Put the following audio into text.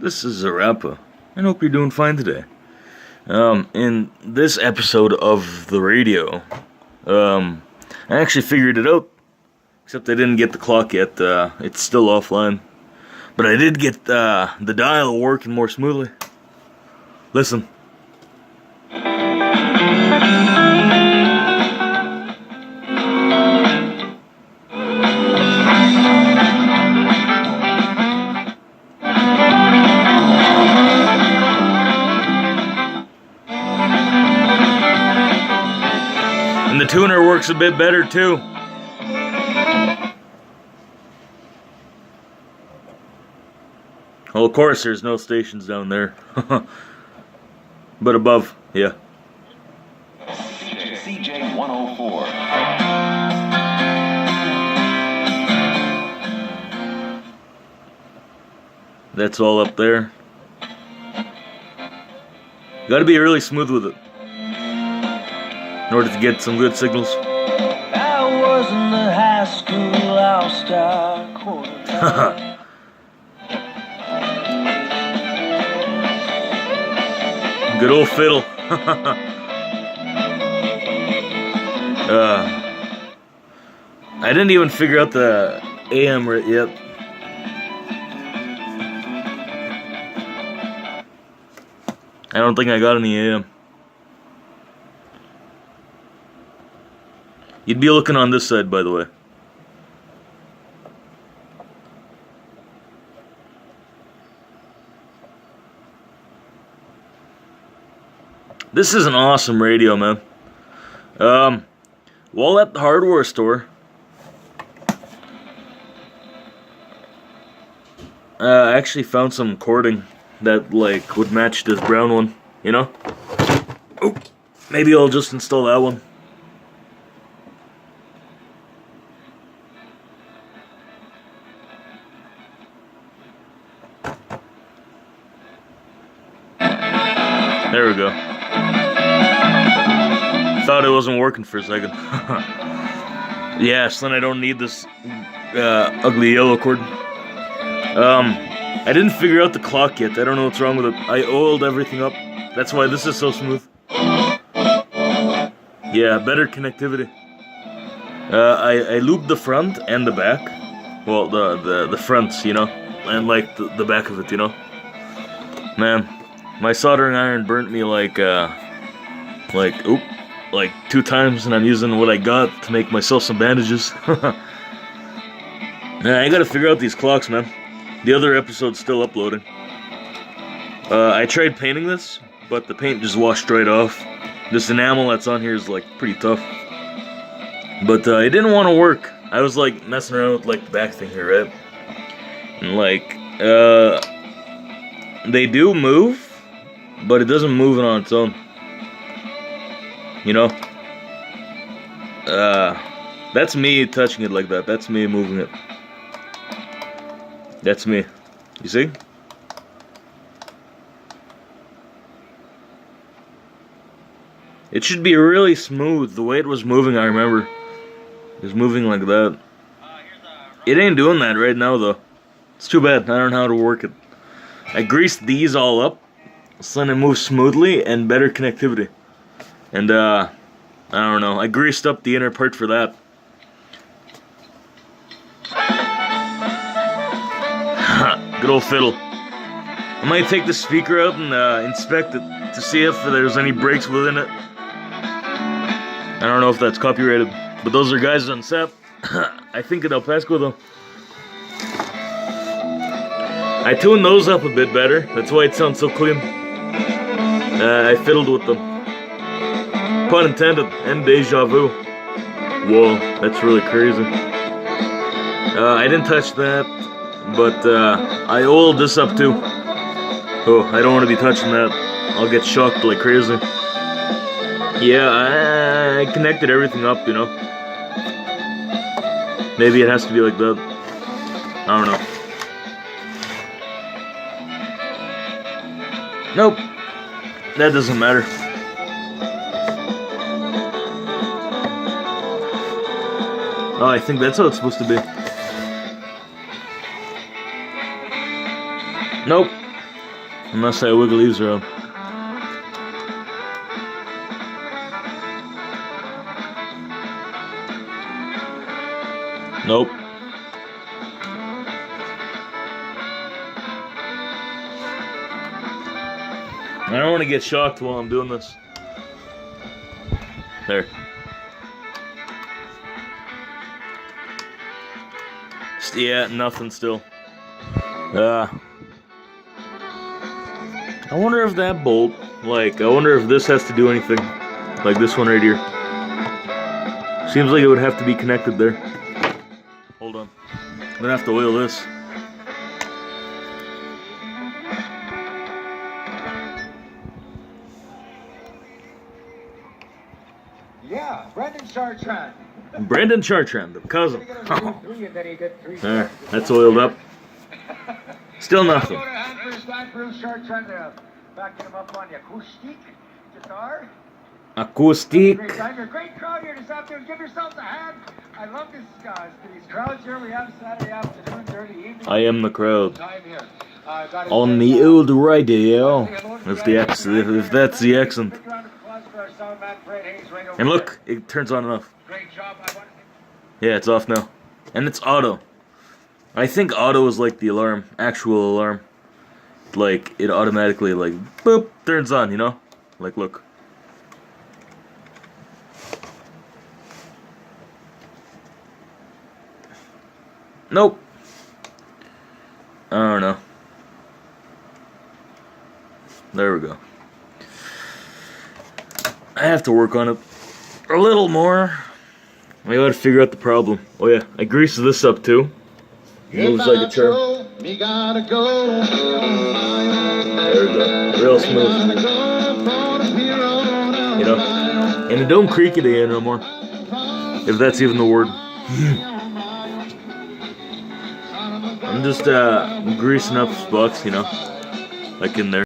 This is Za-Rappa, and hope you're doing fine today. In this episode of the radio, I actually figured it out, except I didn't get the clock yet. It's still offline, but I did get the dial working more smoothly. Listen. And the tuner works a bit better too. Well, of course, there's no stations down there. But above, yeah. CJ 104. That's all up there. Gotta be really smooth with it in order to get some good signals. I was in the high school all-star quarterback. Good old fiddle. I didn't even figure out the AM right yet. I don't think I got any AM. You'd be looking on this side, by the way. This is an awesome radio, man. While at the hardware store, I actually found some cording that would match this brown one, you know? Oh, maybe I'll just install that one. There we go. Thought it wasn't working for a second. Yes, then I don't need this ugly yellow cord. I didn't figure out the clock yet. I don't know what's wrong with it. I oiled everything up. That's why this is so smooth. Yeah, better connectivity. I lubed the front and the back. Well, the fronts, you know, and the back of it, you know. Man, my soldering iron burnt me like 2 times, and I'm using what I got to make myself some bandages. I gotta figure out these clocks, man. The other episode's still uploading. I tried painting this, but the paint just washed right off. This enamel that's on here is pretty tough. But it didn't want to work. I was messing around with the back thing here, right? And they do move, but it doesn't move on its own. You know? That's me touching it like that. That's me moving it. That's me. You see? It should be really smooth. The way it was moving, I remember. It was moving like that. It ain't doing that right now, though. It's too bad. I don't know how to work it. I greased these all up so then it moves smoothly and better connectivity. And, I don't know. I greased up the inner part for that. Good old fiddle. I might take the speaker out and inspect it to see if there's any breaks within it. I don't know if that's copyrighted, but those are guys on SAP. I think it'll Pasco though. I tuned those up a bit better. That's why it sounds so clean. I fiddled with them. Pun intended, and deja vu. Whoa, that's really crazy. I didn't touch that, but I oiled this up too. Oh, I don't want to be touching that. I'll get shocked like crazy. Yeah, I connected everything up, you know. Maybe it has to be like that. I don't know. Nope. That doesn't matter. Oh, I think that's how it's supposed to be. Nope. Unless I wiggle these around. Nope. I don't want to get shocked while I'm doing this. There. Yeah, nothing still. I wonder if that bolt, I wonder if this has to do anything. Like this one right here. Seems like it would have to be connected there. Hold on. I'm gonna have to oil this. Yeah, Brendan Chartrand. Brendan Chartrand, the cousin. There, that's oiled up. Still nothing. Backing him up on the acoustic guitar. Acoustic. Great time. You're a great crowd here this afternoon. Give yourselves a hand. I love this, guys. These crowds here we have Saturday afternoon, early evening. I am the crowd. Time here. On the old radio. If that's the accent. And look, it turns on and off. Great job. Yeah, it's off now. And it's auto. I think auto is like the alarm, actual alarm. Like, it automatically, boop, turns on, you know? Like, look. Nope. I don't know. There we go. I have to work on it a little more. I gotta figure out the problem. Oh yeah, I greased this up too. It moves like a charm. There we go. Real smooth. You know? And it don't creak at the end no more. If that's even the word. I'm just greasing up spots, you know? Like in there.